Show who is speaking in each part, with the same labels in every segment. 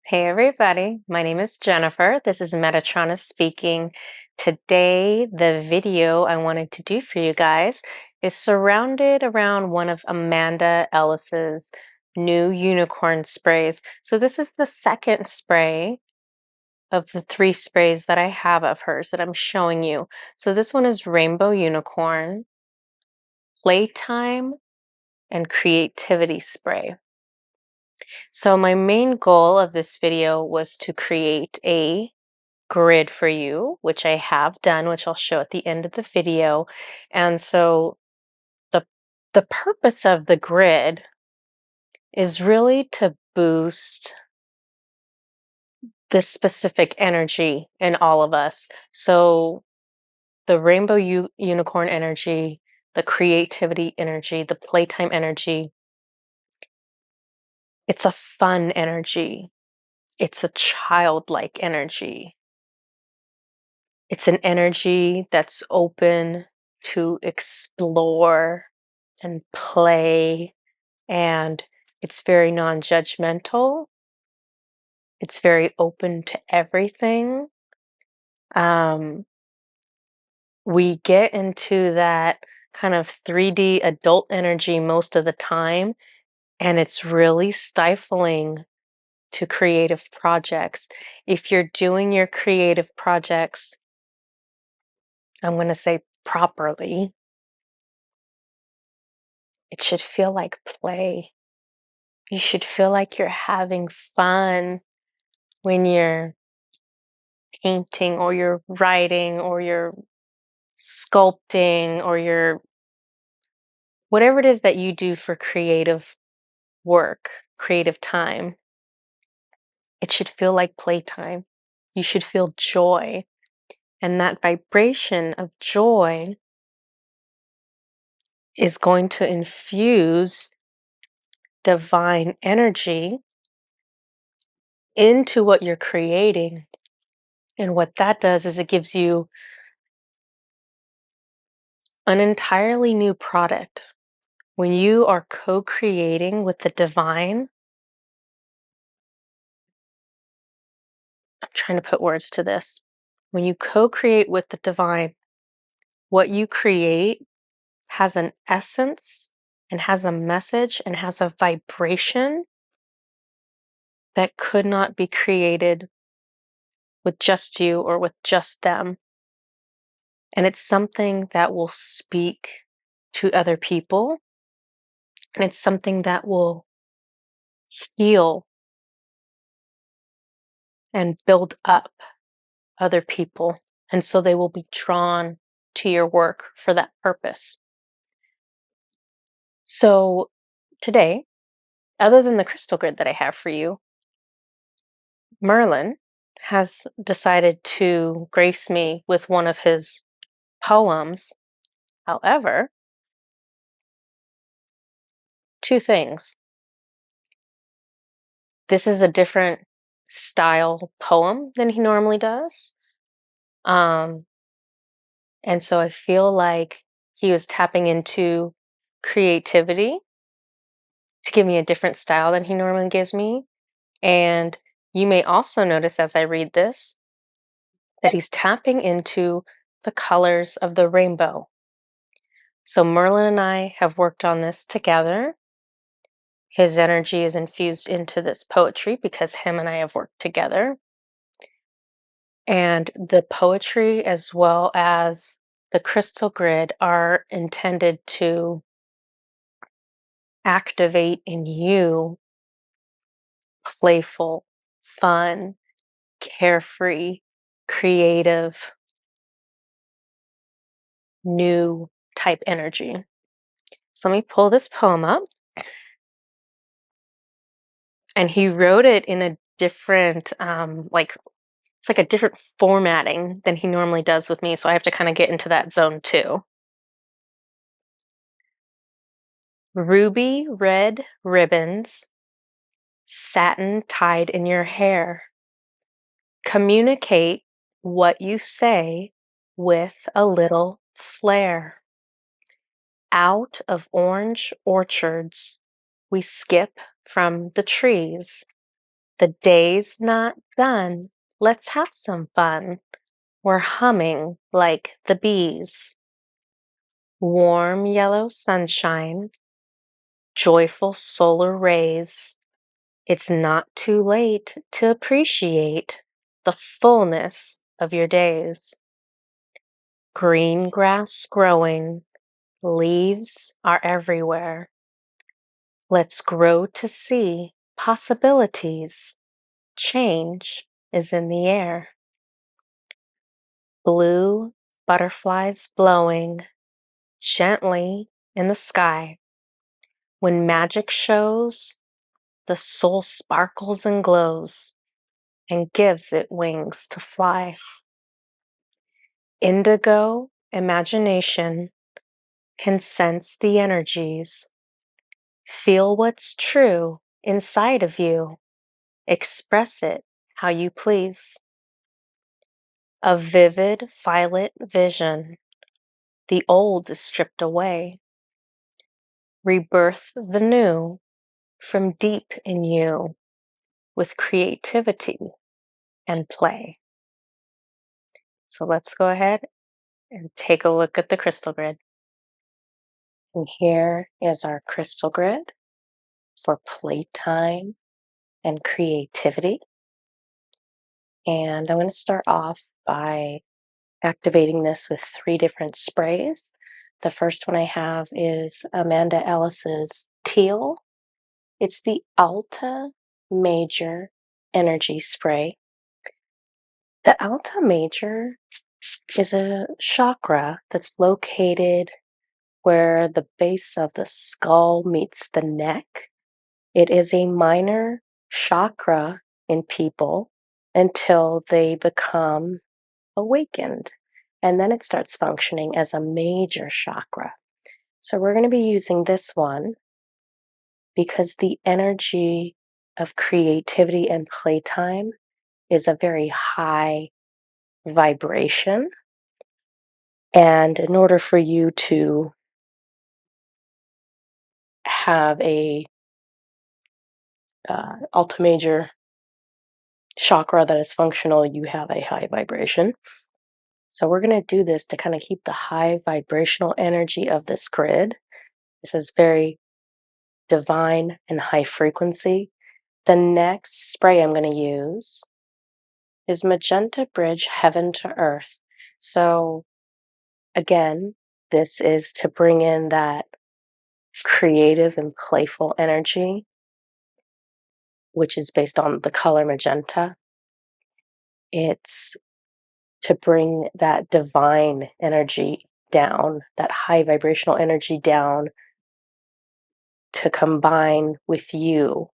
Speaker 1: Hey everybody, my name is Jennifer. This is Metatrona speaking. Today, the video I wanted to do for you guys is surrounded around one of Amanda Ellis's new unicorn sprays. So this is the second spray of the three sprays that I have of hers that I'm showing you. So this one is Rainbow Unicorn, Playtime, and Creativity Spray. So my main goal of this video was to create a grid for you, which I have done, which I'll show at the end of the video. And so the the purpose of the grid is really to boost this specific energy in all of us. So the rainbow unicorn energy, the creativity energy, the playtime energy, it's a fun energy. It's a childlike energy. It's an energy that's open to explore and play, and it's very non-judgmental. It's very open to everything. Um, we get into that kind of 3D adult energy most of the time, and it's really stifling to creative projects. If you're doing your creative projects, I'm going to say properly, it should feel like play. You should feel like you're having fun when you're painting or you're writing or you're sculpting or you're whatever it is that you do for creative work, creative time. It should feel like playtime. You should feel joy. And that vibration of joy is going to infuse divine energy into what you're creating. And what that does is it gives you an entirely new product. When you are co-creating with the divine, I'm trying to put words to this. When you co-create with the divine, what you create has an essence and has a message and has a vibration that could not be created with just you or with just them. And it's something that will speak to other people. And it's something that will heal and build up other people. And so they will be drawn to your work for that purpose. So today, other than the crystal grid that I have for you, Merlin has decided to grace me with one of his poems. However, two things. This is a different style poem than he normally does. Um, and so I feel like he was tapping into creativity to give me a different style than he normally gives me. And you may also notice as I read this that he's tapping into the colors of the rainbow. So Merlin and I have worked on this together. His energy is infused into this poetry because him and I have worked together. And the poetry as well as the crystal grid are intended to activate in you playful, fun, carefree, creative, new type energy. So let me pull this poem up. And he wrote it in a different, it's like a different formatting than he normally does with me. So I have to kind of get into that zone too. Ruby red ribbons, satin tied in your hair. Communicate what you say with a little flair. Out of orange orchards, we skip from the trees. The day's not done. Let's have some fun. We're humming like the bees. Warm yellow sunshine, joyful solar rays. It's not too late to appreciate the fullness of your days. Green grass growing, leaves are everywhere. Let's grow to see possibilities. Change is in the air. Blue butterflies blowing gently in the sky. When magic shows, the soul sparkles and glows and gives it wings to fly. Indigo imagination can sense the energies. Feel what's true inside of you. Express it how you please. A vivid violet vision. The old is stripped away. Rebirth the new from deep in you with creativity and play. So let's go ahead and take a look at the crystal grid. And here is our crystal grid for playtime and creativity. And I'm going to start off by activating this with 3 different sprays. The first one I have is Amanda Ellis's Teal. It's the Alta Major Energy Spray. The Alta Major is a chakra that's located where the base of the skull meets the neck. It is a minor chakra in people until they become awakened, and then it starts functioning as a major chakra. So we're going to be using this one because the energy of creativity and playtime is a very high vibration. And in order for you to have a alta major chakra that is functional, you have a high vibration. So we're going to do this to kind of keep the high vibrational energy of this grid. This is very divine and high frequency. The next spray I'm going to use is Magenta Bridge Heaven to Earth. So again, this is to bring in that creative and playful energy, which is based on the color magenta. It's to bring that divine energy down, that high vibrational energy down, to combine with you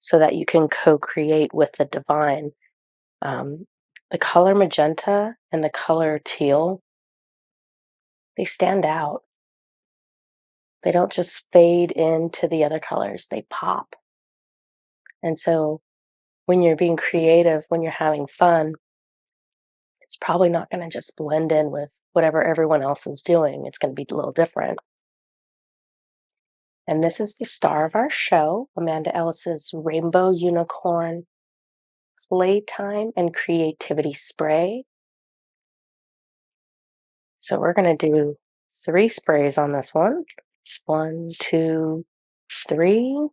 Speaker 1: so that you can co-create with the divine. The color magenta and the color teal, they stand out. They don't just fade into the other colors, they pop. And so when you're being creative, when you're having fun, it's probably not going to just blend in with whatever everyone else is doing. It's going to be a little different. And this is the star of our show, Amanda Ellis's Rainbow Unicorn Playtime and Creativity Spray. So we're going to do 3 sprays on this one. 1, 2, 3.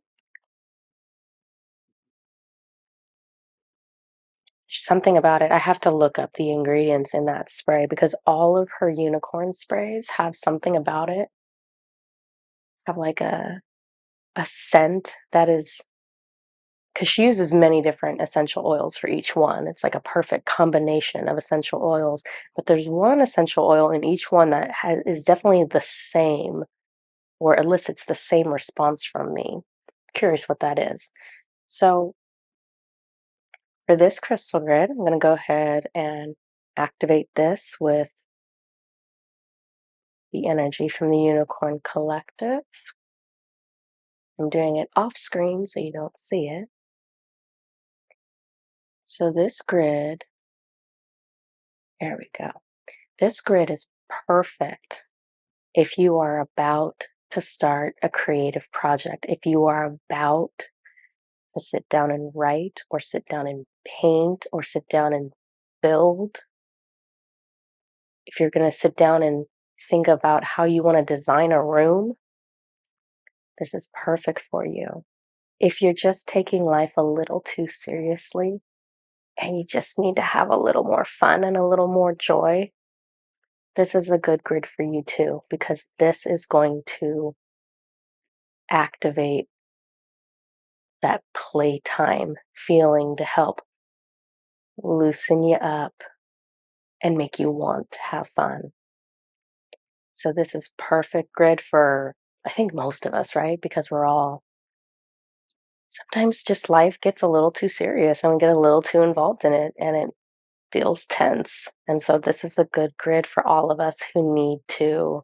Speaker 1: Something about it. I have to look up the ingredients in that spray because all of her unicorn sprays have something about it. Have like a scent that is, because she uses many different essential oils for each one. It's like a perfect combination of essential oils. But there's one essential oil in each one that is definitely the same or elicits the same response from me. Curious what that is. So for this crystal grid, I'm going to go ahead and activate this with the energy from the Unicorn Collective. I'm doing it off screen so you don't see it. So this grid, there we go. This grid is perfect if you are about to start a creative project, if you are about to sit down and write, or sit down and paint, or sit down and build, if you're going to sit down and think about how you want to design a room, this is perfect for you. If you're just taking life a little too seriously and you just need to have a little more fun and a little more joy, this is a good grid for you too, because this is going to activate that playtime feeling to help loosen you up and make you want to have fun. So this is perfect grid for, I think, most of us, right? Because we're all, sometimes just life gets a little too serious and we get a little too involved in it and it feels tense. And so this is a good grid for all of us who need to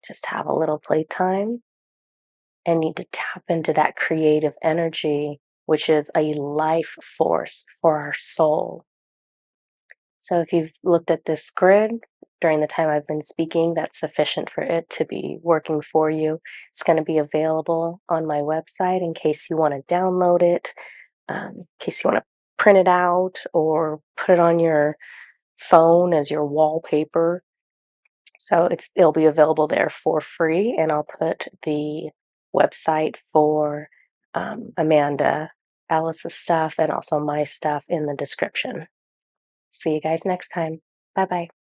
Speaker 1: just have a little playtime and need to tap into that creative energy, which is a life force for our soul. So if you've looked at this grid during the time I've been speaking, that's sufficient for it to be working for you. It's going to be available on my website in case you want to download it, in case you want to print it out or put it on your phone as your wallpaper. So it'll be available there for free, and I'll put the website for Amanda Ellis's stuff and also my stuff in the description. See you guys next time. Bye bye.